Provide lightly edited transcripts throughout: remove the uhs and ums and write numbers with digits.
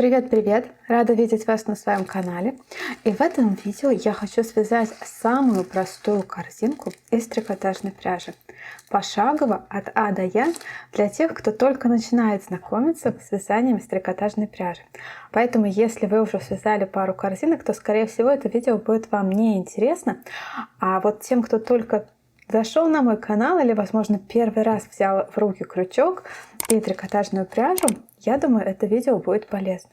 Привет-привет! Рада видеть вас на своем канале. И в этом видео я хочу связать самую простую корзинку из трикотажной пряжи. Пошагово от А до Я для тех, кто только начинает знакомиться с вязанием из трикотажной пряжи. Поэтому если вы уже связали пару корзинок, то скорее всего это видео будет вам не интересно. А вот тем, кто только зашел на мой канал или, возможно, первый раз взял в руки крючок и трикотажную пряжу, я думаю, это видео будет полезно.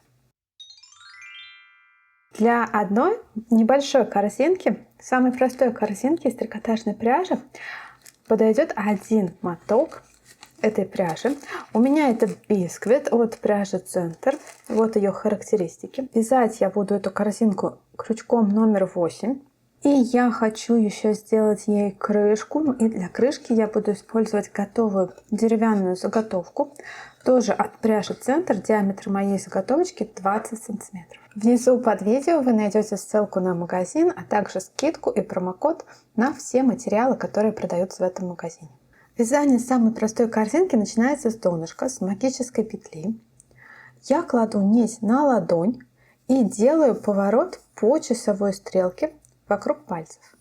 Для одной небольшой корзинки, самой простой корзинки из трикотажной пряжи, подойдет один моток этой пряжи. У меня это бисквит от пряжи Центр. Вот ее характеристики. Вязать я буду эту корзинку крючком номер 8. И я хочу еще сделать ей крышку. И для крышки я буду использовать готовую деревянную заготовку. Тоже от пряжи Центр. Диаметр моей заготовочки 20 сантиметров. Внизу под видео вы найдете ссылку на магазин, а также скидку и промокод на все материалы, которые продаются в этом магазине. Вязание самой простой корзинки начинается с донышка, с магической петли. Я кладу нить на ладонь и делаю поворот по часовой стрелке вокруг пальцев.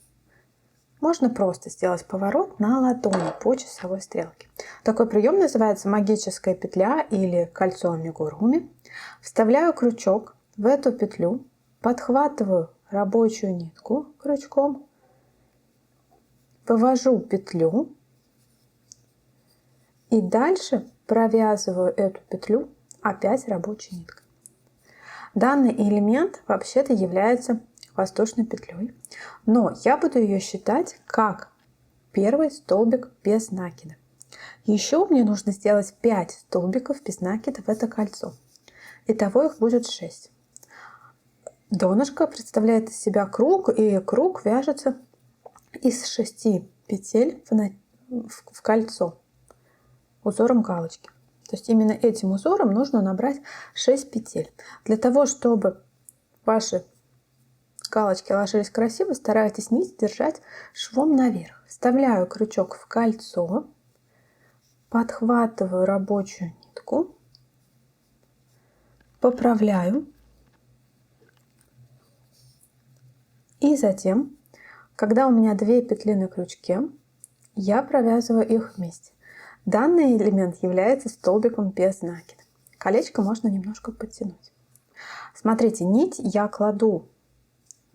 Можно просто сделать поворот на ладони по часовой стрелке. Такой прием называется магическая петля или кольцо амигуруми. Вставляю крючок в эту петлю, подхватываю рабочую нитку крючком, вывожу петлю и дальше провязываю эту петлю опять рабочей ниткой. Данный элемент вообще-то является воздушной петлей, но я буду ее считать как первый столбик без накида. Еще мне нужно сделать 5 столбиков без накида в это кольцо. Итого их будет 6. Донышко представляет из себя круг, и круг вяжется из 6 петель в кольцо узором галочки. То есть именно этим узором нужно набрать 6 петель. Для того, чтобы ваши галочки ложились красиво, старайтесь нить держать швом наверх. Вставляю крючок в кольцо, подхватываю рабочую нитку, поправляю. И затем, когда у меня 2 петли на крючке, я провязываю их вместе. Данный элемент является столбиком без накида. Колечко можно немножко подтянуть. Смотрите, нить я кладу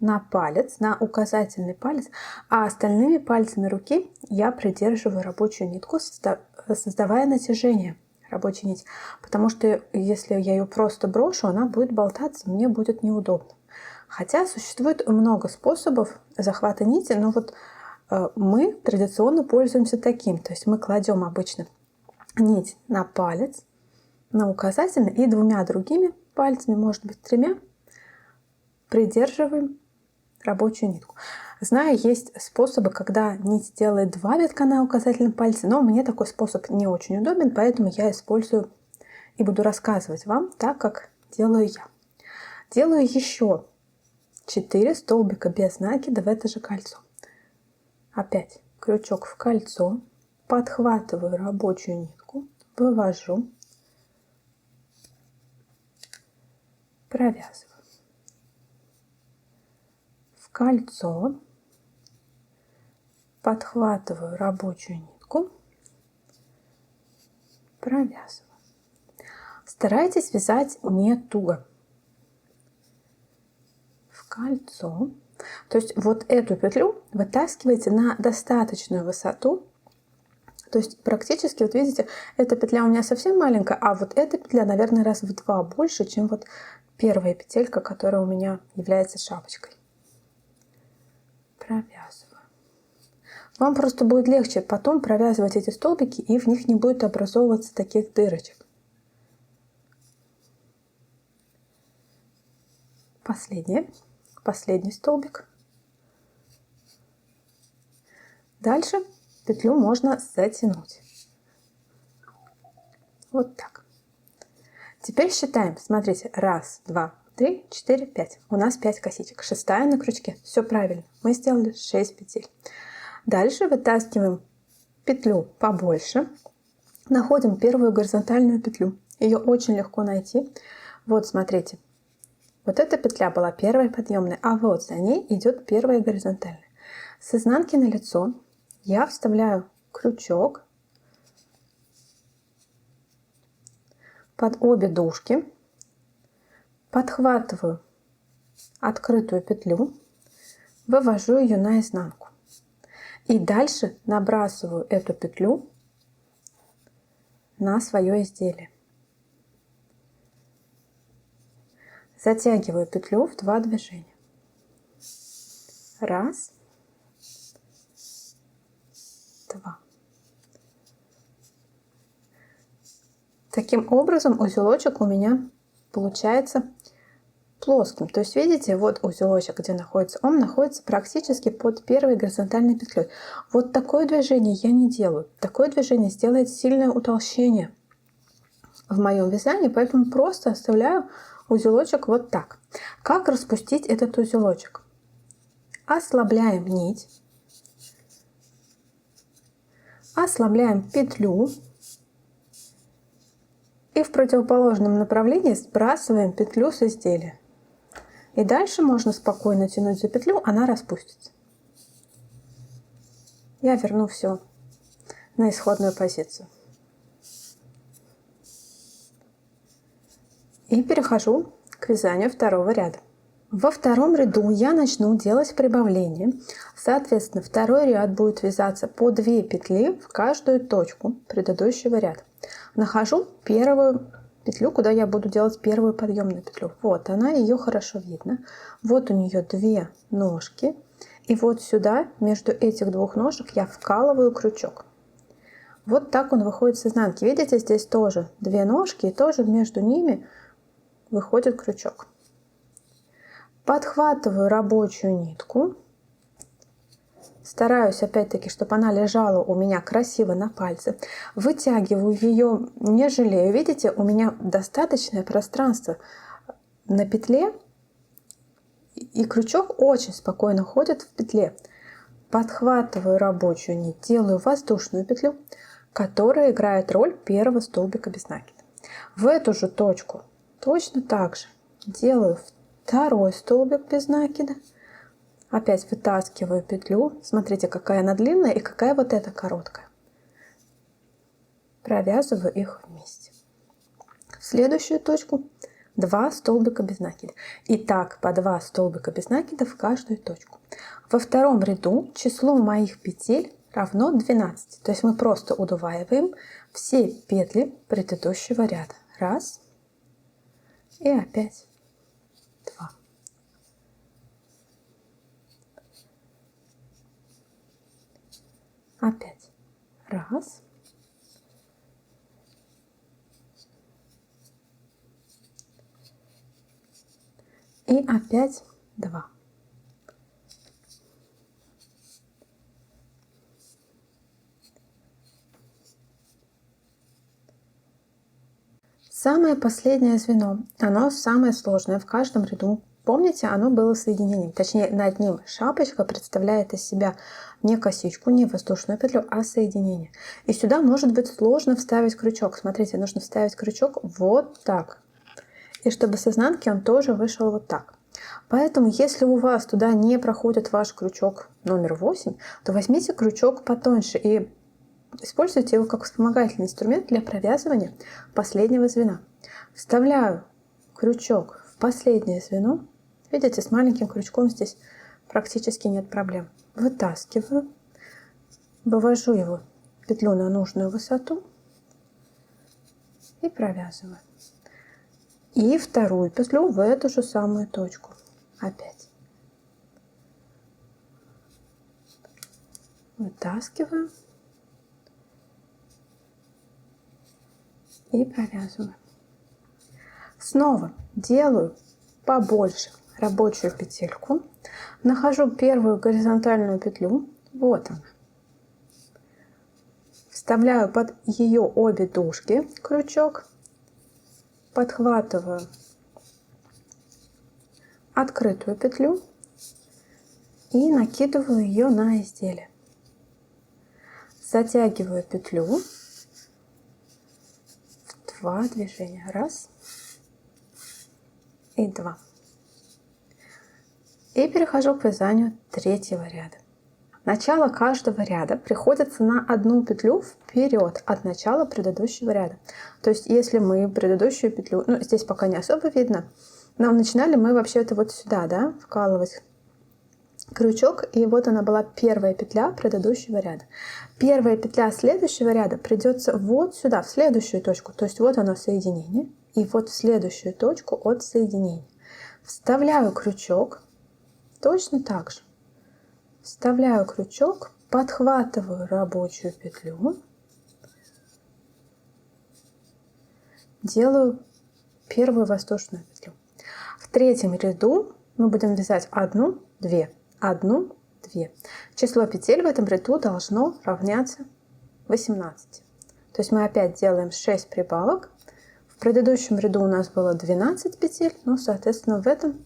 на палец, на указательный палец, а остальными пальцами руки я придерживаю рабочую нитку, создавая натяжение рабочей нити. Потому что если я ее просто брошу, она будет болтаться, мне будет неудобно. Хотя существует много способов захвата нити, но вот мы традиционно пользуемся таким. То есть мы кладем обычно нить на палец, на указательный, и 2 другими пальцами, может быть 3, придерживаем рабочую нитку. Знаю, есть способы, когда нить делает 2 витка на указательном пальце, но мне такой способ не очень удобен, поэтому я использую и буду рассказывать вам так, как делаю я. Делаю еще 4 столбика без накида в это же кольцо. Опять крючок в кольцо, подхватываю рабочую нитку, вывожу, провязываю. В кольцо, подхватываю рабочую нитку, провязываю. Старайтесь вязать не туго. В кольцо. То есть вот эту петлю вытаскиваете на достаточную высоту. То есть практически, вот видите, эта петля у меня совсем маленькая, а вот эта петля, наверное, раз в 2 больше, чем вот первая петелька, которая у меня является шапочкой. Провязываю. Вам просто будет легче потом провязывать эти столбики, и в них не будет образовываться таких дырочек. Последний столбик. Дальше петлю можно затянуть. Вот так. Теперь считаем. Смотрите. 1, 2, 3, 4, 5. У нас 5 косичек. 6-я на крючке. Все правильно. Мы сделали 6 петель. Дальше вытаскиваем петлю побольше. Находим первую горизонтальную петлю. Ее очень легко найти. Вот смотрите, вот эта петля была первая подъемная, а вот за ней идет первая горизонтальная. С изнанки на лицо я вставляю крючок под обе дужки, подхватываю открытую петлю, вывожу ее на изнанку. И дальше набрасываю эту петлю на свое изделие. Затягиваю петлю в 2 движения. Раз, два. Таким образом узелочек у меня получается плоским. То есть видите, вот узелочек, где находится, он находится практически под первой горизонтальной петлей. Вот такое движение я не делаю. Такое движение сделает сильное утолщение в моем вязании, поэтому просто оставляю узелочек вот так. Как распустить этот узелочек? Ослабляем нить, ослабляем петлю и в противоположном направлении сбрасываем петлю с изделия. И дальше можно спокойно тянуть за петлю, она распустится. Я верну все на исходную позицию. И перехожу к вязанию второго ряда. Во втором ряду я начну делать прибавление. Соответственно, второй ряд будет вязаться по 2 петли в каждую точку предыдущего ряда. Нахожу первую петлю, куда я буду делать первую подъемную петлю. Вот она, ее хорошо видно. Вот у нее 2 ножки. И вот сюда, между этих 2 ножек, я вкалываю крючок. Вот так он выходит с изнанки. Видите, здесь тоже 2 ножки, и тоже между ними выходит крючок. Подхватываю рабочую нитку. Стараюсь, опять-таки, чтобы она лежала у меня красиво на пальце. Вытягиваю ее, не жалею. Видите, у меня достаточное пространство на петле. И крючок очень спокойно ходит в петле. Подхватываю рабочую нить, делаю воздушную петлю, которая играет роль первого столбика без накида. В эту же точку точно так же делаю второй столбик без накида. Опять вытаскиваю петлю. Смотрите, какая она длинная и какая вот эта короткая. Провязываю их вместе. В следующую точку 2 столбика без накида. И так по 2 столбика без накида в каждую точку. Во втором ряду число моих петель равно 12. То есть мы просто удваиваем все петли предыдущего ряда. Раз. И опять 2. Опять. Раз. И опять 2. Самое последнее звено, оно самое сложное в каждом ряду. Помните, оно было соединением, точнее над ним шапочка представляет из себя не косичку, не воздушную петлю, а соединение. И сюда может быть сложно вставить крючок. Смотрите, нужно вставить крючок вот так. И чтобы с изнанки он тоже вышел вот так. Поэтому, если у вас туда не проходит ваш крючок номер 8, то возьмите крючок потоньше и используйте его как вспомогательный инструмент для провязывания последнего звена. Вставляю крючок в последнее звено. Видите, с маленьким крючком здесь практически нет проблем. Вытаскиваю, вывожу его петлю на нужную высоту и провязываю. И вторую петлю в эту же самую точку. Опять. Вытаскиваю и провязываю. Снова делаю побольше рабочую петельку. Нахожу первую горизонтальную петлю. Вот она. Вставляю под ее обе дужки крючок. Подхватываю открытую петлю и накидываю ее на изделие. Затягиваю петлю в 2 движения. Раз. и 2. И перехожу к вязанию третьего ряда. Начало каждого ряда приходится на одну петлю вперед от начала предыдущего ряда. То есть если мы предыдущую петлю, ну здесь пока не особо видно, но начинали мы вообще-то вот сюда, да, вкалывать крючок, и вот она была первая петля предыдущего ряда. Первая петля следующего ряда придется вот сюда, в следующую точку, то есть вот оно соединение, и вот в следующую точку от соединения. Вставляю крючок, точно так же. Вставляю крючок, подхватываю рабочую петлю, делаю первую воздушную петлю. В третьем ряду мы будем вязать 1, 2, 1, 2. Число петель в этом ряду должно равняться 18. То есть мы опять делаем 6 прибавок. В предыдущем ряду у нас было 12 петель, ну, соответственно, в этом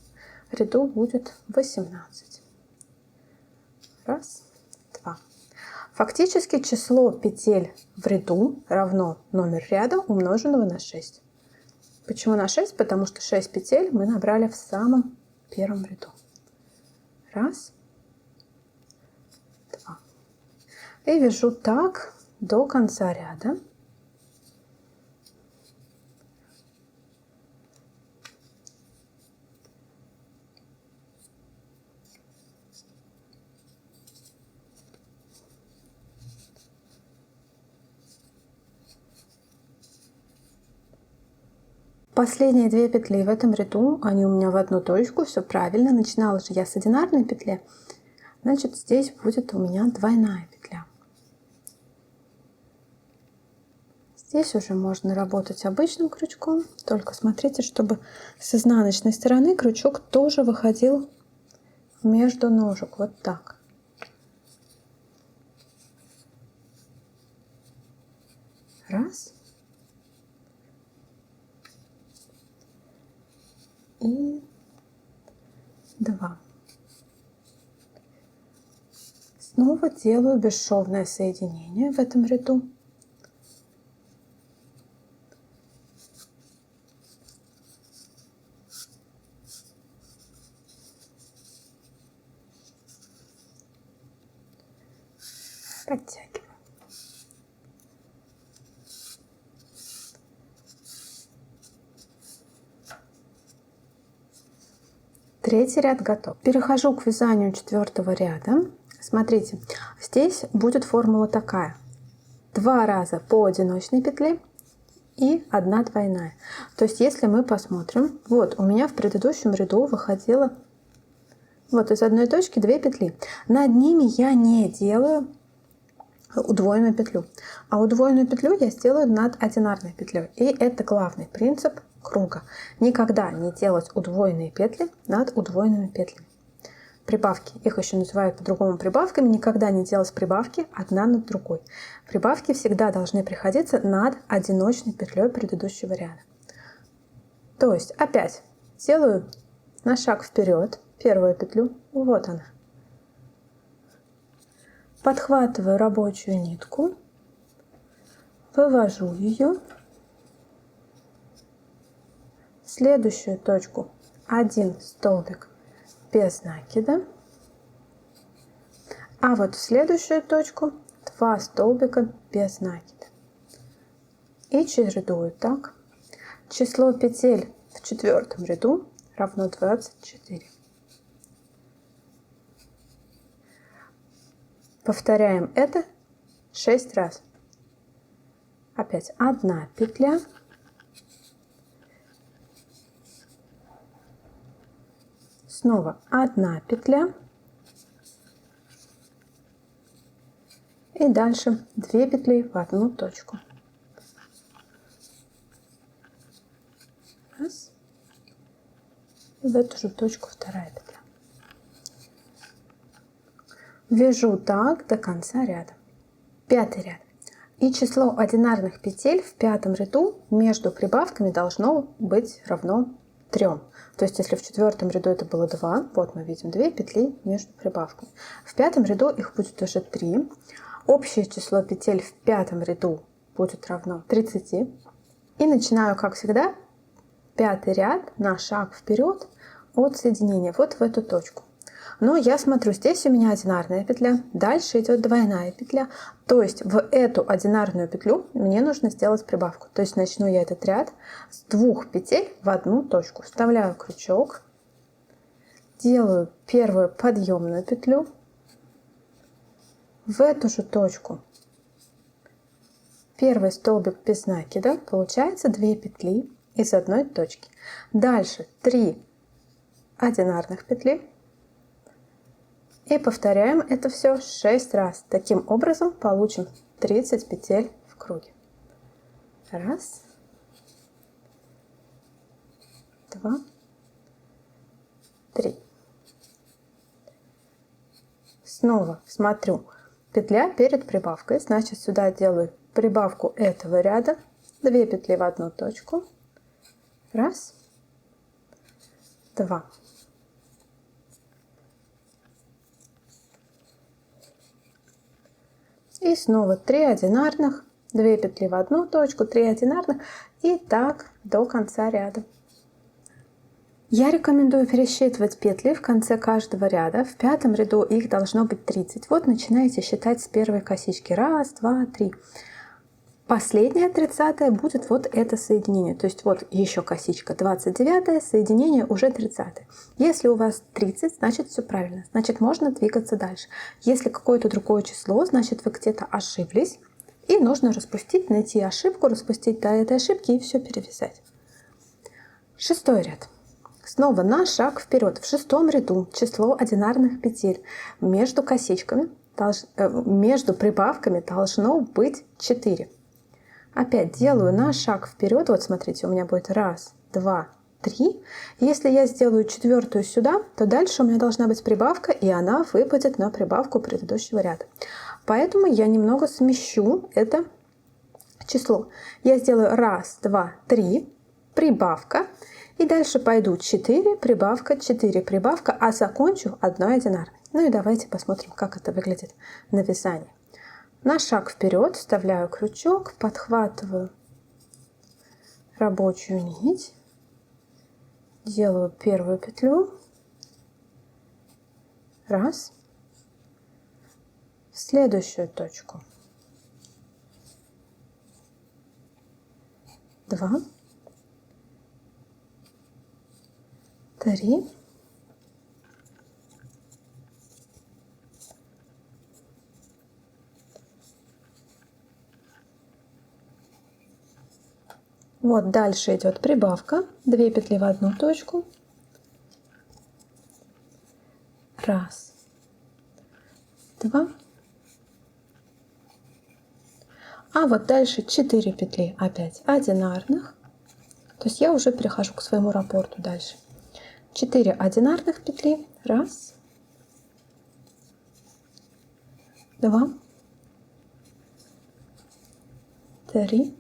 ряду будет 18. Раз, два. Фактически число петель в ряду равно номер ряда, умноженного на 6. Почему на 6? Потому что 6 петель мы набрали в самом первом ряду. Раз, два. И вяжу так до конца ряда. Последние 2 петли в этом ряду, они у меня в одну точку, все правильно. Начинала же я с одинарной петли, значит здесь будет у меня двойная петля. Здесь уже можно работать обычным крючком, только смотрите, чтобы с изнаночной стороны крючок тоже выходил между ножек, вот так. Раз. И 2. Снова делаю бесшовное соединение в этом ряду. Подтягиваю. Третий ряд готов. Перехожу к вязанию четвертого ряда. Смотрите, здесь будет формула такая. 2 раза по одиночной петле и 1 двойная. То есть если мы посмотрим, вот у меня в предыдущем ряду выходило вот из одной точки 2 петли. Над ними я не делаю удвоенную петлю, а удвоенную петлю я сделаю над одинарной петлей. И это главный принцип круга. Никогда не делать удвоенные петли над удвоенными петлями. Прибавки, их еще называют по-другому прибавками, никогда не делать прибавки одна над другой. Прибавки всегда должны приходиться над одиночной петлей предыдущего ряда. То есть опять делаю на шаг вперед первую петлю, вот она. Подхватываю рабочую нитку, вывожу ее. В следующую точку 1 столбик без накида, а вот в следующую точку 2 столбика без накида. И чередую так. Число петель в четвертом ряду равно 24. Повторяем это 6 раз. Опять 1 петля. Снова 1 петля. И дальше 2 петли в одну точку. Раз. И в эту же точку 2 петля. Вяжу так до конца ряда. 5-й ряд. И число одинарных петель в 5-м ряду между прибавками должно быть равно 3. То есть если в 4-м ряду это было 2, вот мы видим 2 петли между прибавками. В 5-м ряду их будет уже 3. Общее число петель в 5-м ряду будет равно 30. И начинаю, как всегда, 5-й ряд на шаг вперед от соединения, вот в эту точку. Но я смотрю, здесь у меня одинарная петля, дальше идет двойная петля, то есть в эту одинарную петлю мне нужно сделать прибавку. То есть начну я этот ряд с 2 петель в одну точку. Вставляю крючок, делаю первую подъемную петлю, в эту же точку первый столбик без накида, получается 2 петли из одной точки. Дальше 3 одинарных петли. И повторяем это все 6 раз. Таким образом получим 30 петель в круге. Раз, 2, 3. Снова смотрю. Петля перед прибавкой. Значит, сюда делаю прибавку этого ряда. 2 петли в одну точку. Раз, 2. И снова 3 одинарных, 2 петли в одну точку, 3 одинарных и так до конца ряда. Я рекомендую пересчитывать петли в конце каждого ряда. В 5-м ряду их должно быть 30. Вот начинаете считать с первой косички. 1, 2, 3. Последняя 30-я будет вот это соединение. То есть вот еще косичка 29-я, соединение уже 30-е. Если у вас 30, значит все правильно. Значит можно двигаться дальше. Если какое-то другое число, значит вы где-то ошиблись. И нужно распустить, найти ошибку, распустить до этой ошибки и все перевязать. 6-й ряд. Снова на шаг вперед. В 6-м ряду число одинарных петель между косичками, между прибавками должно быть 4. Опять делаю на шаг вперед. Вот смотрите, у меня будет 1, 2, 3. Если я сделаю 4-ю сюда, то дальше у меня должна быть прибавка, и она выпадет на прибавку предыдущего ряда. Поэтому я немного смещу это число. Я сделаю 1, 2, 3, прибавка. И дальше пойду 4, прибавка, 4, прибавка, а закончу одной одинарной. Ну и давайте посмотрим, как это выглядит на вязании. На шаг вперед вставляю крючок, подхватываю рабочую нить, делаю первую петлю, раз, в следующую точку, 2, 3, вот дальше идет прибавка, 2 петли в одну точку, 1, 2, а вот дальше 4 петли опять одинарных, то есть я уже перехожу к своему раппорту дальше. 4 одинарных петли, 1, 2, 3,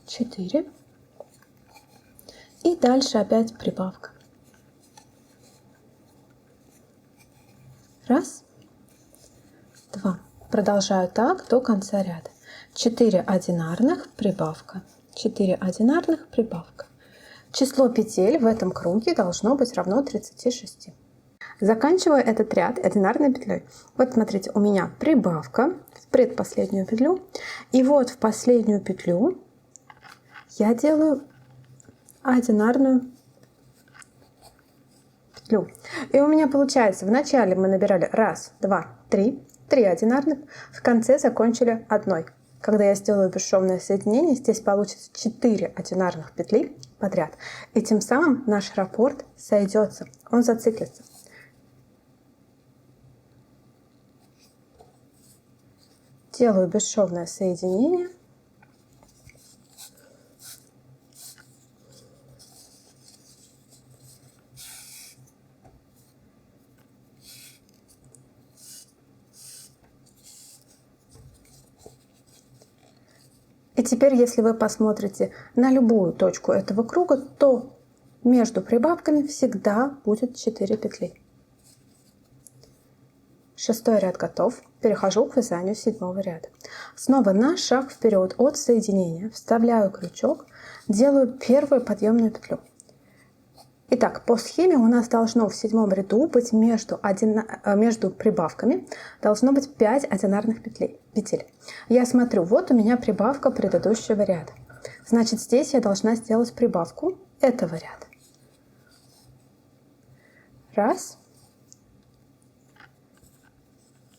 4. И дальше опять прибавка. 1, 2. Продолжаю так до конца ряда. 4 одинарных, прибавка. 4 одинарных, прибавка. Число петель в этом круге должно быть равно 36. Заканчиваю этот ряд одинарной петлей. Вот смотрите, у меня прибавка в предпоследнюю петлю. И вот в последнюю петлю я делаю одинарную петлю. И у меня получается, в начале мы набирали 1, 2, 3, 3 одинарных, в конце закончили одной. Когда я сделаю бесшовное соединение, здесь получится 4 одинарных петли подряд. И тем самым наш раппорт сойдется, он зациклится. Делаю бесшовное соединение. И теперь, если вы посмотрите на любую точку этого круга, то между прибавками всегда будет 4 петли. Шестой ряд готов. Перехожу к вязанию седьмого ряда. Снова на шаг вперед от соединения. Вставляю крючок, делаю первую подъемную петлю. Итак, по схеме у нас должно в седьмом ряду быть между прибавками должно быть 5 одинарных петель. Я смотрю, вот у меня прибавка предыдущего ряда. Значит, здесь я должна сделать прибавку этого ряда. Раз.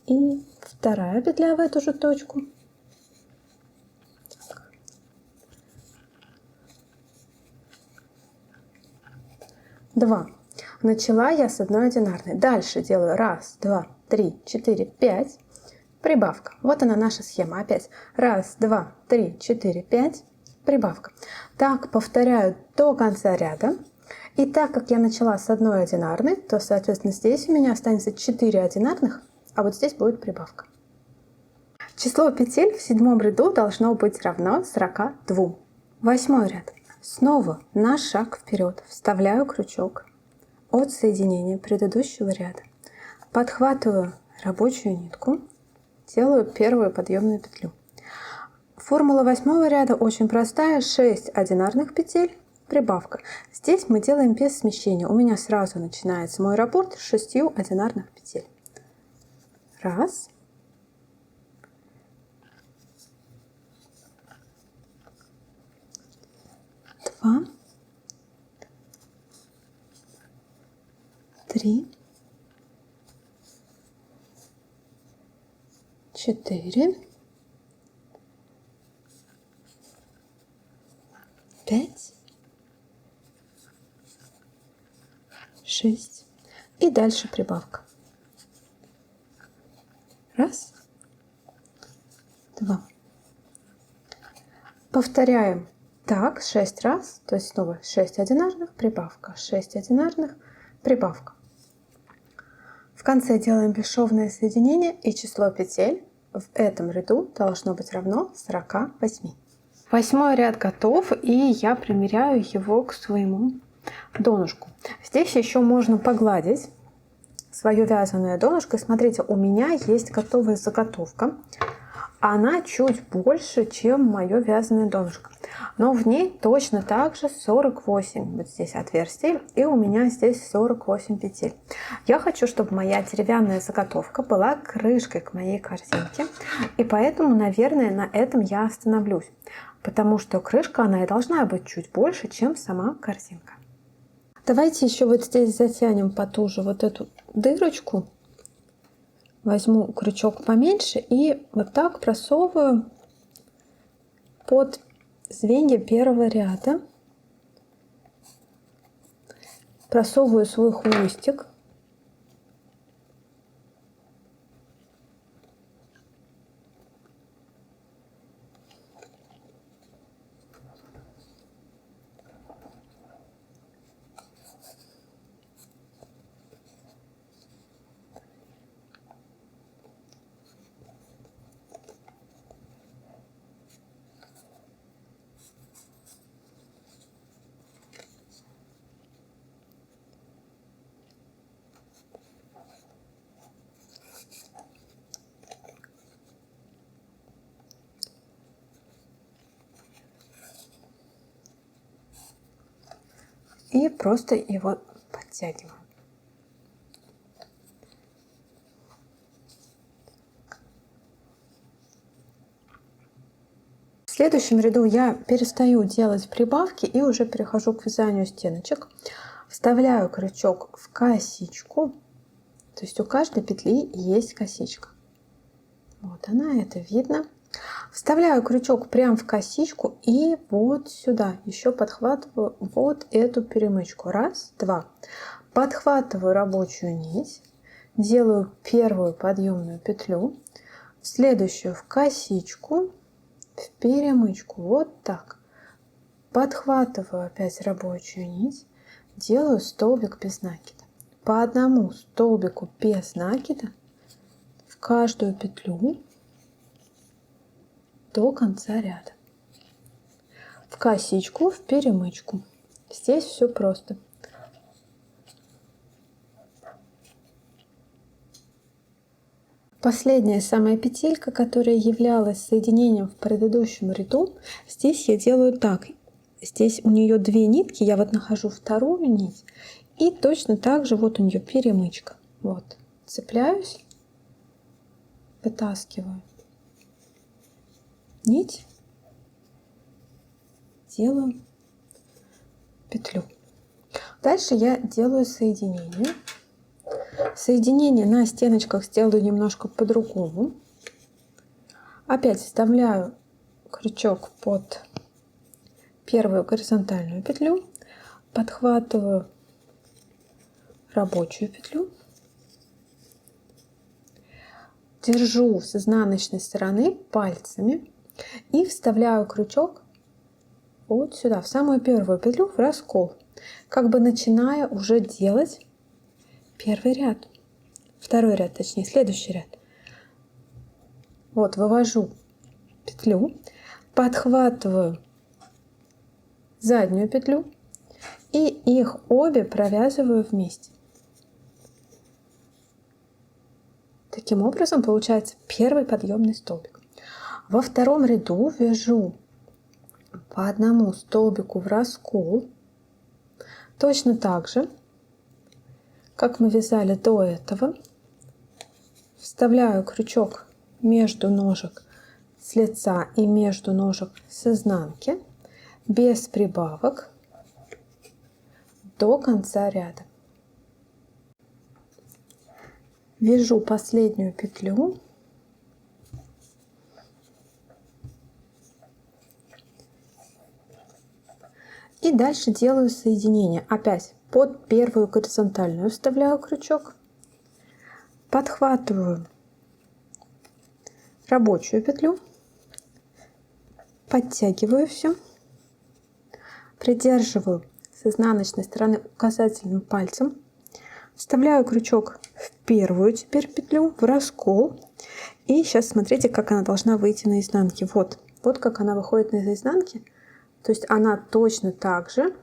И вторая петля в эту же точку. Два. Начала я с одной одинарной. Дальше делаю 1, 2, 3, 4, 5. Прибавка. Вот она наша схема. Опять 1, 2, 3, 4, 5. Прибавка. Так повторяю до конца ряда. И так как я начала с одной одинарной, то, соответственно, здесь у меня останется 4 одинарных, а вот здесь будет прибавка. Число петель в седьмом ряду должно быть равно 42. Восьмой ряд. Снова на шаг вперед вставляю крючок от соединения предыдущего ряда. Подхватываю рабочую нитку, делаю первую подъемную петлю. Формула восьмого ряда очень простая. 6 одинарных петель, прибавка. Здесь мы делаем без смещения. У меня сразу начинается мой раппорт с 6 одинарных петель. Раз. Два. 3. 4. 5. 6. И дальше прибавка. Раз. Два. Повторяем так 6 раз, то есть снова 6 одинарных, прибавка, 6 одинарных, прибавка. В конце делаем бесшовное соединение, и число петель в этом ряду должно быть равно 48. Восьмой ряд готов, и я примеряю его к своему донышку. Здесь еще можно погладить свое вязаное донышко. Смотрите, у меня есть готовая заготовка. Она чуть больше, чем мое вязаное донышко. Но в ней точно так же 48 вот здесь отверстий. И у меня здесь 48 петель. Я хочу, чтобы моя деревянная заготовка была крышкой к моей корзинке. И поэтому, наверное, на этом я остановлюсь. Потому что крышка, она и должна быть чуть больше, чем сама корзинка. Давайте еще вот здесь затянем потуже вот эту дырочку. Возьму крючок поменьше и вот так просовываю под звенья первого ряда. Просовываю свой хвостик. И просто его подтягиваю. В следующем ряду я перестаю делать прибавки и уже перехожу к вязанию стеночек. Вставляю крючок в косичку. То есть у каждой петли есть косичка. Вот она, это видно. Вставляю крючок прямо в косичку и вот сюда еще подхватываю вот эту перемычку. Раз, два. Подхватываю рабочую нить, делаю первую подъемную петлю, следующую в косичку, в перемычку, вот так. Подхватываю опять рабочую нить, делаю столбик без накида. По одному столбику без накида в каждую петлю до конца ряда. В косичку, в перемычку. Здесь все просто. Последняя самая петелька, которая являлась соединением в предыдущем ряду, здесь я делаю так. Здесь у нее две нитки, я вот нахожу вторую нить, и точно так же вот у нее перемычка. Вот, цепляюсь, вытаскиваю нить, делаю петлю. Дальше я делаю соединение. Соединение на стеночках сделаю немножко по-другому. Опять вставляю крючок под первую горизонтальную петлю, подхватываю рабочую петлю, держу с изнаночной стороны пальцами и вставляю крючок вот сюда, в самую первую петлю, в раскол, как бы начиная уже делать первый ряд, второй ряд, точнее, следующий ряд. Вот, вывожу петлю, подхватываю заднюю петлю и их обе провязываю вместе. Таким образом получается первый подъемный столбик. Во втором ряду вяжу по одному столбику в раскол, точно так же, как мы вязали до этого. Вставляю крючок между ножек с лица и между ножек с изнанки, без прибавок, до конца ряда. Вяжу последнюю петлю и дальше делаю соединение. Опять под первую горизонтальную вставляю крючок, подхватываю рабочую петлю, подтягиваю все, придерживаю с изнаночной стороны указательным пальцем, вставляю крючок в первую теперь петлю, в раскол, и сейчас смотрите, как она должна выйти на изнанке. Вот как она выходит на изнанке, то есть она точно так же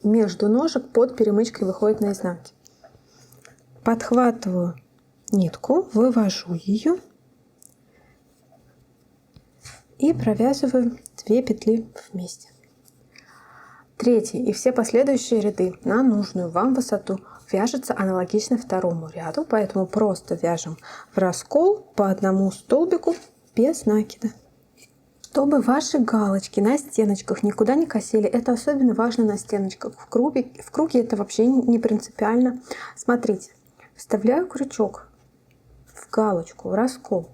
между ножек под перемычкой выходит на изнанке. Подхватываю нитку, вывожу ее и провязываю 2 петли вместе. Третий и все последующие ряды на нужную вам высоту вяжется аналогично второму ряду, поэтому просто вяжем в раскол по одному столбику без накида. Чтобы ваши галочки на стеночках никуда не косили, это особенно важно на стеночках. В круге это вообще не принципиально. Смотрите, вставляю крючок в галочку, в раскол,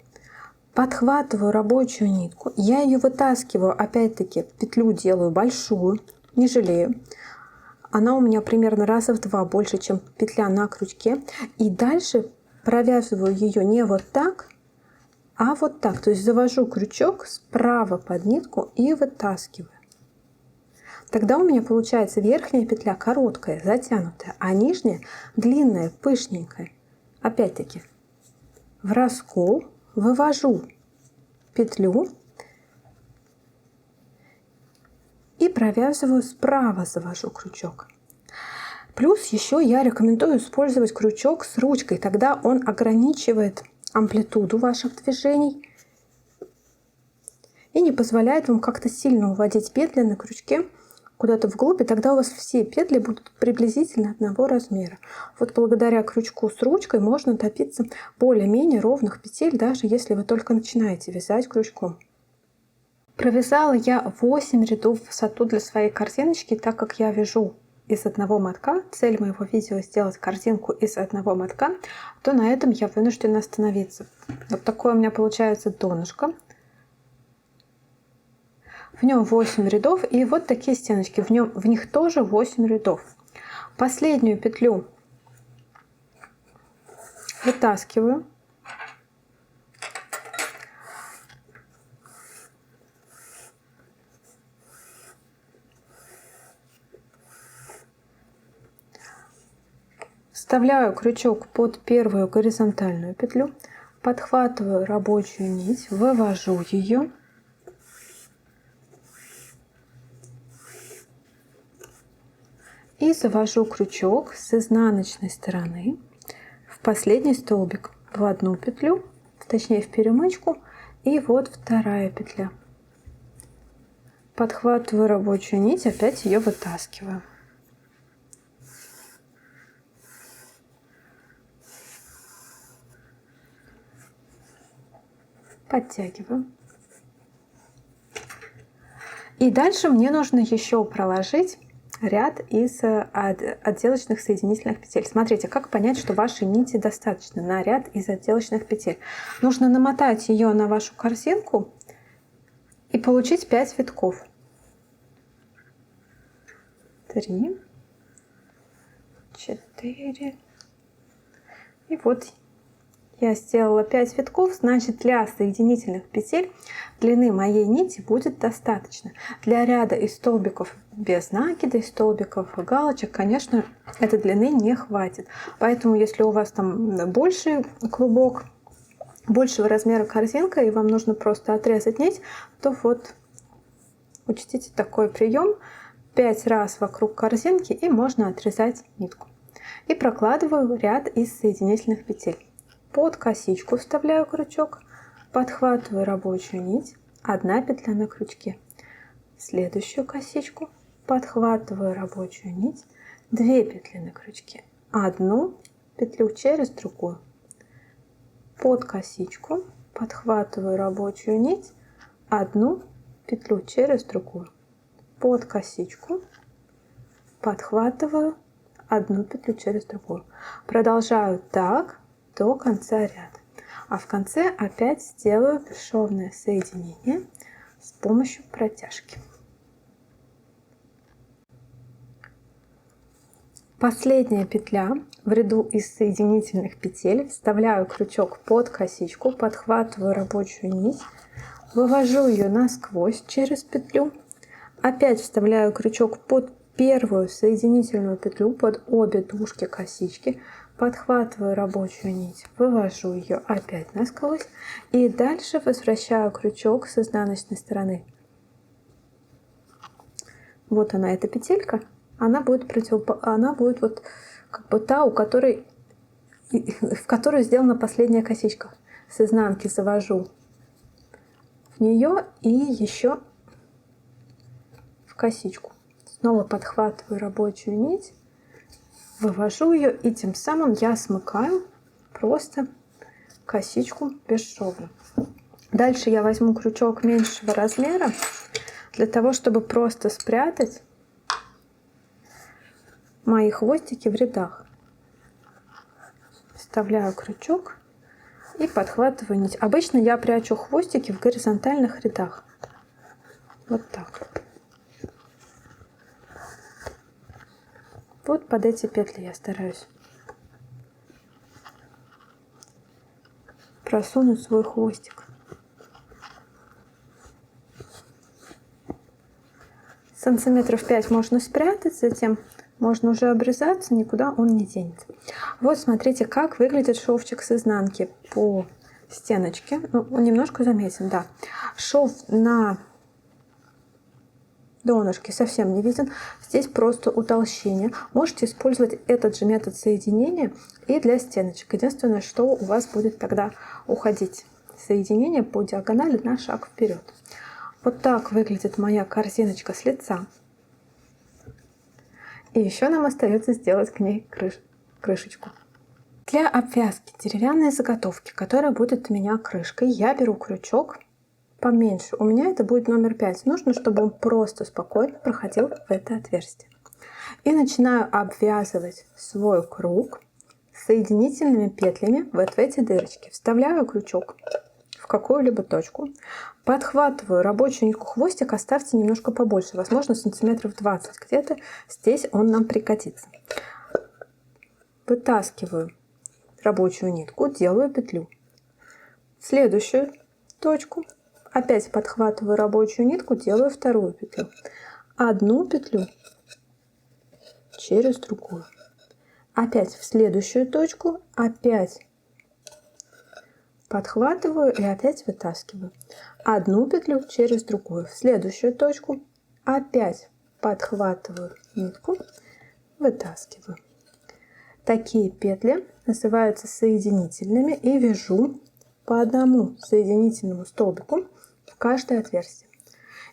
подхватываю рабочую нитку, я ее вытаскиваю, опять-таки петлю делаю большую, не жалею. Она у меня примерно раза в 2 больше, чем петля на крючке. И дальше провязываю ее не вот так, а вот так. То есть завожу крючок справа под нитку и вытаскиваю. Тогда у меня получается верхняя петля короткая, затянутая, а нижняя длинная, пышненькая. Опять-таки в раскол вывожу петлю и провязываю справа, завожу крючок. Плюс еще я рекомендую использовать крючок с ручкой, тогда он ограничивает амплитуду ваших движений и не позволяет вам как-то сильно уводить петли на крючке куда-то вглубь, и тогда у вас все петли будут приблизительно одного размера. Вот благодаря крючку с ручкой можно добиться более-менее ровных петель, даже если вы только начинаете вязать крючком. Провязала я 8 рядов в высоту для своей корзиночки, так как я вяжу из одного мотка. Цель моего видео сделать корзинку из одного мотка, то на этом я вынуждена остановиться. Вот такое у меня получается донышко. В нем 8 рядов и вот такие стеночки. В них тоже 8 рядов. Последнюю петлю вытаскиваю. Вставляю крючок под первую горизонтальную петлю, подхватываю рабочую нить, вывожу ее и завожу крючок с изнаночной стороны в последний столбик. в одну петлю, точнее в перемычку, и вот вторая петля. Подхватываю рабочую нить, опять ее вытаскиваю. Подтягиваю. И дальше мне нужно еще проложить ряд из отделочных соединительных петель. Смотрите, как понять, что вашей нити достаточно на ряд из отделочных петель. Нужно намотать ее на вашу корзинку и получить 5 витков. 3, 4. И вот я сделала 5 витков, значит для соединительных петель длины моей нити будет достаточно. Для ряда из столбиков без накида, из столбиков и галочек, конечно, этой длины не хватит. Поэтому если у вас там больший клубок, большего размера корзинка, и вам нужно просто отрезать нить, то вот учтите такой прием. 5 раз вокруг корзинки, и можно отрезать нитку. И прокладываю ряд из соединительных петель. Под косичку вставляю крючок, подхватываю рабочую нить, 1 петля на крючке. Следующую косичку подхватываю рабочую нить, 2 петли на крючке, 1 петлю через другую. Под косичку подхватываю рабочую нить, 1 петлю через другую. Под косичку подхватываю 1 петлю через другую. Продолжаю так до конца ряда. А в конце опять сделаю бесшовное соединение с помощью протяжки. Последняя петля в ряду из соединительных петель. Вставляю крючок под косичку, подхватываю рабочую нить, вывожу ее насквозь через петлю. Опять вставляю крючок под первую соединительную петлю, под обе дужки косички, подхватываю рабочую нить, вывожу ее опять насквозь и дальше возвращаю крючок с изнаночной стороны. Вот она, эта петелька, она будет вот как бы та, в которой сделана последняя косичка. С изнанки завожу в нее и еще в косичку. Снова подхватываю рабочую нить, вывожу ее, и тем самым я смыкаю просто косичку бесшовно. Дальше я возьму крючок меньшего размера для того, чтобы просто спрятать мои хвостики в рядах. Вставляю крючок и подхватываю нить. Обычно я прячу хвостики в горизонтальных рядах. Вот так. Вот под эти петли я стараюсь просунуть свой хвостик. Сантиметров 5 можно спрятать, затем можно уже обрезаться, никуда он не денется. Вот смотрите, как выглядит шовчик с изнанки по стеночке. Ну, немножко заметен, да. Шов на донышке совсем не виден. Здесь просто утолщение. Можете использовать этот же метод соединения и для стеночек. Единственное, что у вас будет тогда уходить соединение по диагонали на шаг вперед. Вот так выглядит моя корзиночка с лица. И еще нам остается сделать к ней крышечку. Для обвязки деревянной заготовки, которая будет у меня крышкой, я беру крючок поменьше. У меня это будет номер 5. Нужно, чтобы он просто спокойно проходил в это отверстие. И начинаю обвязывать свой круг соединительными петлями вот в эти дырочки. Вставляю крючок в какую-либо точку, подхватываю рабочую нитку, хвостик оставьте немножко побольше, возможно сантиметров 20 где-то, здесь он нам пригодится. Вытаскиваю рабочую нитку, делаю петлю. В следующую точку опять подхватываю рабочую нитку, делаю вторую петлю. 1 петлю через другую. Опять в следующую точку, опять подхватываю и опять вытаскиваю. 1 петлю через другую. В следующую точку опять подхватываю нитку, вытаскиваю. Такие петли называются соединительными и вяжу по одному соединительному столбику в каждое отверстие.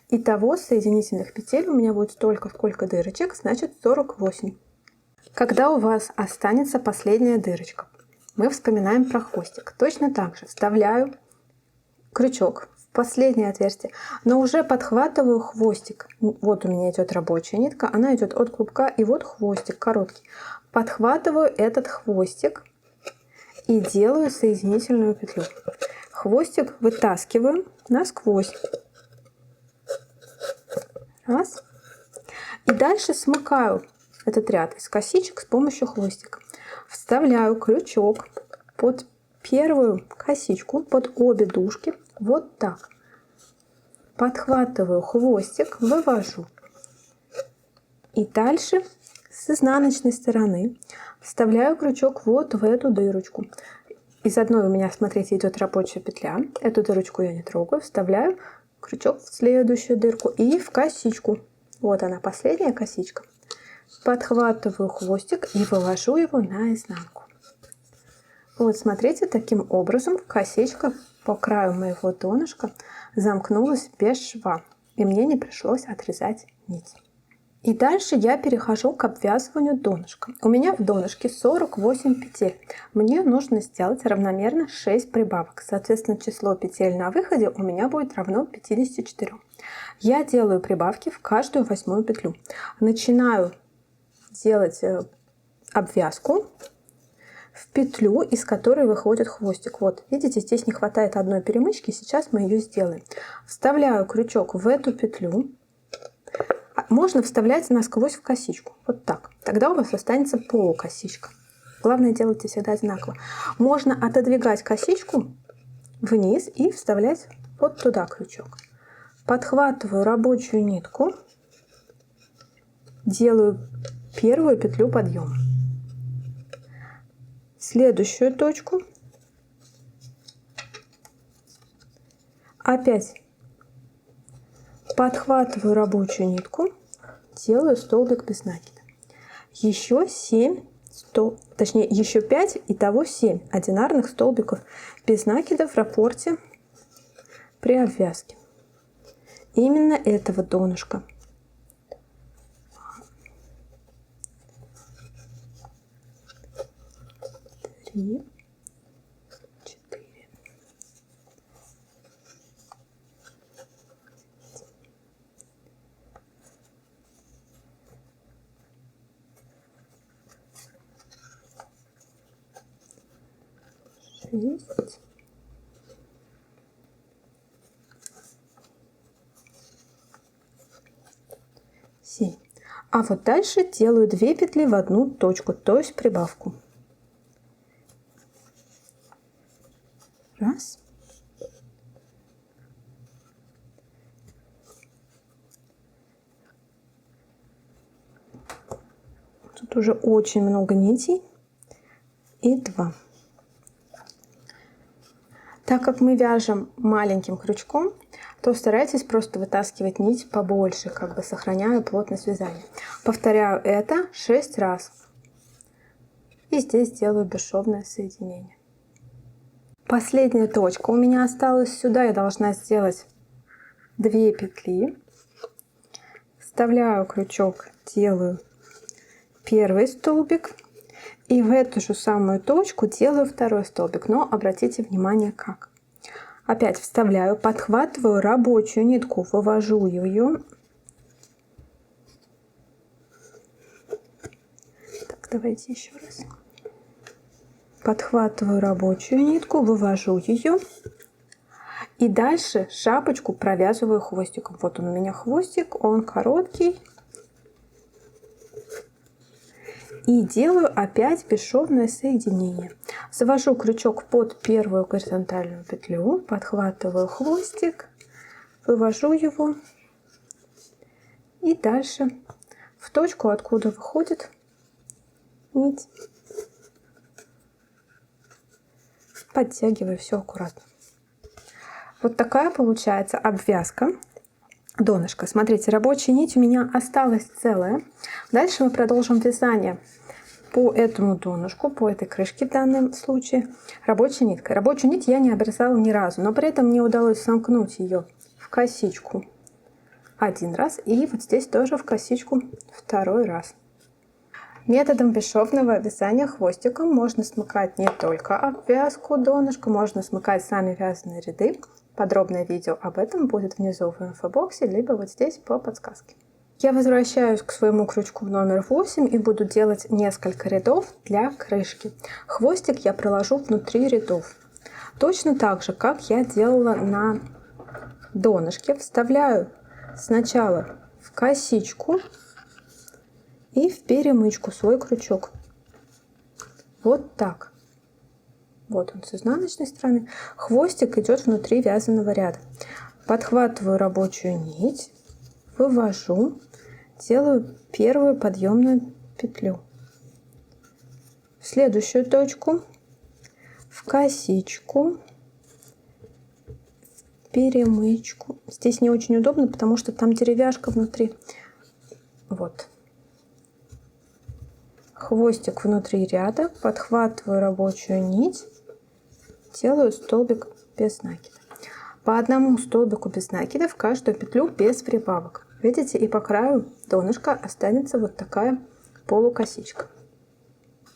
Итого соединительных петель у меня будет столько, сколько дырочек, значит 48. Когда у вас останется последняя дырочка, мы вспоминаем про хвостик. Точно так же вставляю крючок в последнее отверстие, но уже подхватываю хвостик. Вот у меня идет рабочая нитка, она идет от клубка, и вот хвостик короткий. Подхватываю этот хвостик и делаю соединительную петлю. Хвостик вытаскиваю насквозь. Раз. И дальше смыкаю этот ряд из косичек с помощью хвостика. Вставляю крючок под первую косичку, под обе дужки. Вот так. Подхватываю хвостик, вывожу. И дальше с изнаночной стороны вставляю крючок вот в эту дырочку. Из одной у меня, смотрите, идет рабочая петля. Эту дырочку я не трогаю. Вставляю крючок в следующую дырку и в косичку. Вот она, последняя косичка. Подхватываю хвостик и вывожу его наизнанку. Вот смотрите, таким образом косичка по краю моего донышка замкнулась без шва. И мне не пришлось отрезать нить. И дальше я перехожу к обвязыванию донышка. У меня в донышке 48 петель. Мне нужно сделать равномерно 6 прибавок. Соответственно, число петель на выходе у меня будет равно 54. Я делаю прибавки в каждую 8-ю петлю. Начинаю делать обвязку в петлю, из которой выходит хвостик. Вот, видите, здесь не хватает одной перемычки, сейчас мы ее сделаем. Вставляю крючок в эту петлю. Можно вставлять насквозь в косичку. Вот так. Тогда у вас останется полукосичка. Главное, делайте всегда одинаково. Можно отодвигать косичку вниз и вставлять вот туда крючок. Подхватываю рабочую нитку. Делаю первую петлю подъема. Следующую точку. Опять подхватываю рабочую нитку, делаю столбик без накида. Еще 5, итого 7 одинарных столбиков без накида в раппорте при обвязке. Именно этого донышка. 3, 4. 6. 7. А вот дальше делаю 2 петли в одну точку, то есть прибавку. Раз. Тут уже очень много нитей. И 2. Так как мы вяжем маленьким крючком, то старайтесь просто вытаскивать нить побольше, как бы сохраняя плотность вязания. Повторяю это 6 раз. И здесь делаю бесшовное соединение. Последняя точка у меня осталась. Сюда я должна сделать 2 петли. Вставляю крючок, делаю первый столбик. И в эту же самую точку делаю второй столбик. Но обратите внимание, как. Опять вставляю, подхватываю рабочую нитку, вывожу ее. Так, давайте еще раз. Подхватываю рабочую нитку, вывожу ее. И дальше шапочку провязываю хвостиком. Вот он у меня хвостик, он короткий. И делаю опять бесшовное соединение. Завожу крючок под первую горизонтальную петлю, подхватываю хвостик, вывожу его. И дальше в точку, откуда выходит нить, подтягиваю все аккуратно. Вот такая получается обвязка донышка. Смотрите, рабочая нить у меня осталась целая. Дальше мы продолжим вязание по этому донышку, по этой крышке в данном случае рабочей ниткой. Рабочую нить я не обрезала ни разу, но при этом мне удалось сомкнуть ее в косичку один раз и вот здесь тоже в косичку второй раз. Методом бесшовного вязания хвостиком можно смыкать не только обвязку донышка, можно смыкать сами вязаные ряды. Подробное видео об этом будет внизу в инфобоксе, либо вот здесь по подсказке. Я возвращаюсь к своему крючку номер 8 и буду делать несколько рядов для крышки. Хвостик я проложу внутри рядов. Точно так же, как я делала на донышке. Вставляю сначала в косичку и в перемычку свой крючок. Вот так. Вот он с изнаночной стороны. Хвостик идет внутри вязаного ряда. Подхватываю рабочую нить, вывожу, делаю первую подъемную петлю. В следующую точку, в косичку, в перемычку. Здесь не очень удобно, потому что там деревяшка внутри. Вот. Хвостик внутри ряда, подхватываю рабочую нить, делаю столбик без накида. По одному столбику без накида в каждую петлю без прибавок. Видите, и по краю донышка останется вот такая полукосичка.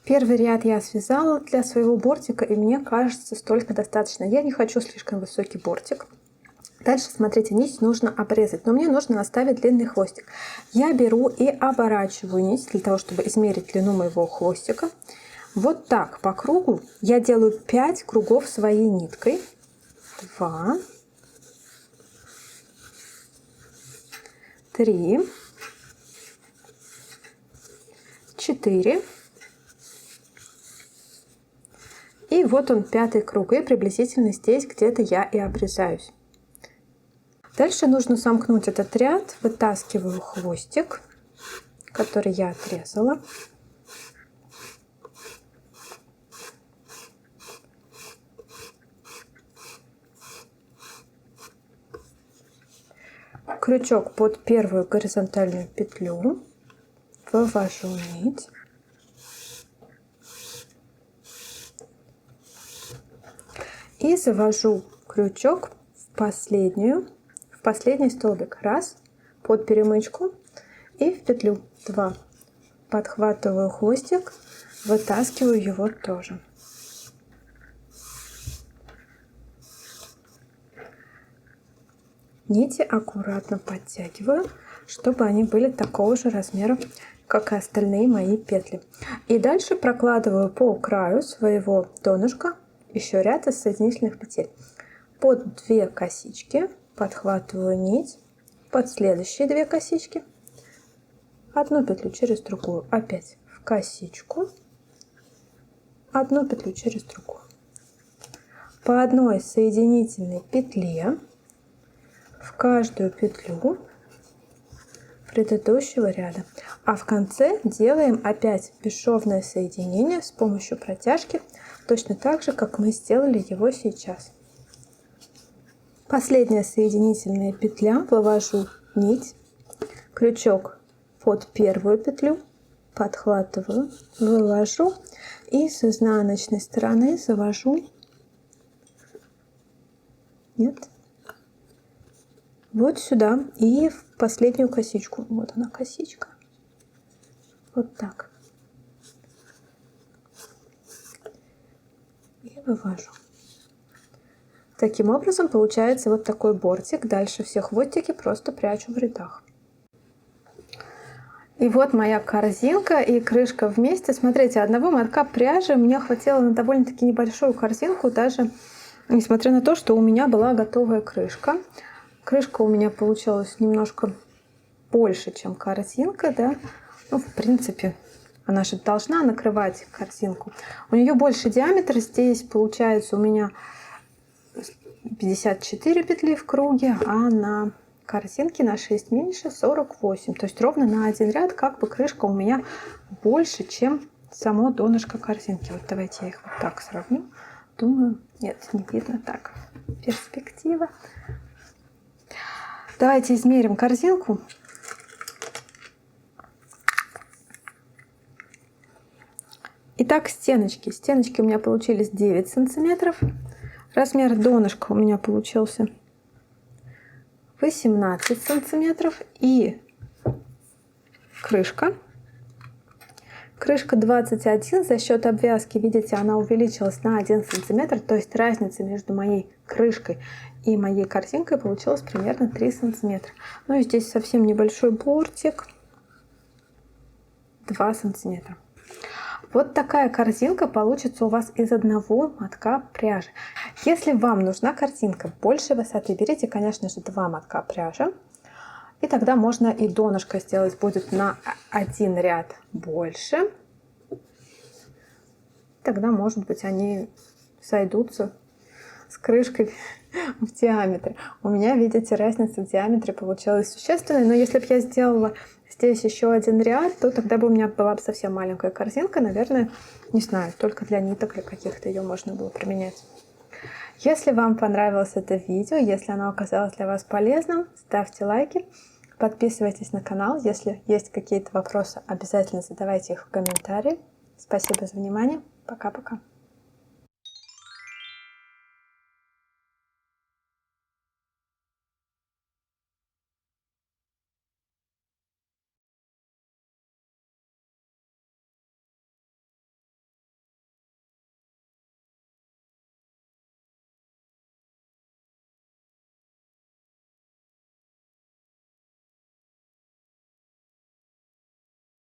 Первый ряд я связала для своего бортика, и мне кажется, столько достаточно. Я не хочу слишком высокий бортик. Дальше, смотрите, нить нужно обрезать, но мне нужно оставить длинный хвостик. Я беру и оборачиваю нить для того, чтобы измерить длину моего хвостика. Вот так по кругу я делаю 5 кругов своей ниткой. 2, 3, 4. И вот он, 5-й круг. И приблизительно здесь где-то я и обрезаюсь. Дальше нужно сомкнуть этот ряд. Вытаскиваю хвостик, который я отрезала. Крючок под первую горизонтальную петлю, вывожу нить, и завожу крючок в последний столбик. Раз, под перемычку и в петлю. 2. Подхватываю хвостик, вытаскиваю его тоже. Нити аккуратно подтягиваю, чтобы они были такого же размера, как и остальные мои петли. И дальше прокладываю по краю своего донышка еще ряд из соединительных петель. Под 2 косички подхватываю нить, под следующие 2 косички, одну петлю через другую, опять в косичку, одну петлю через другую. По одной соединительной петле в каждую петлю предыдущего ряда. А в конце делаем опять бесшовное соединение с помощью протяжки, точно так же, как мы сделали его сейчас. Последняя соединительная петля, вывожу нить, крючок под первую петлю, подхватываю, вывожу и с изнаночной стороны завожу, вот сюда и в последнюю косичку. Вот она косичка. Вот так. И вывожу. Таким образом получается вот такой бортик. Дальше все хвостики просто прячу в рядах. И вот моя корзинка и крышка вместе. Смотрите, одного мотка пряжи мне хватило на довольно-таки небольшую корзинку, даже несмотря на то, что у меня была готовая крышка. Крышка у меня получилась немножко больше, чем корзинка, да. Ну, в принципе, она же должна накрывать корзинку. У нее больше диаметр. Здесь получается у меня 54 петли в круге, а на корзинке на 6 меньше 48. То есть ровно на один ряд как бы крышка у меня больше, чем само донышко корзинки. Вот давайте я их вот так сравню. Думаю, нет, не видно так. Перспектива. Давайте измерим корзинку. Итак, стеночки. Стеночки у меня получились 9 сантиметров. Размер донышка у меня получился 18 сантиметров. И крышка. Крышка 21. За счет обвязки, видите, она увеличилась на 1 сантиметр. То есть разница между моей крышкой и моей корзинкой получилась примерно 3 сантиметра. Ну и здесь совсем небольшой бортик. 2 сантиметра. Вот такая корзинка получится у вас из одного мотка пряжи. Если вам нужна корзинка большей высоты, берите, конечно же, 2 мотка пряжи. И тогда можно и донышко сделать будет на 1 ряд больше. Тогда, может быть, они сойдутся с крышкой в диаметре. У меня, видите, разница в диаметре получилась существенной. Но если бы я сделала здесь еще 1 ряд, то тогда бы у меня была бы совсем маленькая корзинка. Наверное, не знаю, только для ниток или каких-то ее можно было применять. Если вам понравилось это видео, если оно оказалось для вас полезным, ставьте лайки, подписывайтесь на канал. Если есть какие-то вопросы, обязательно задавайте их в комментарии. Спасибо за внимание. Пока-пока.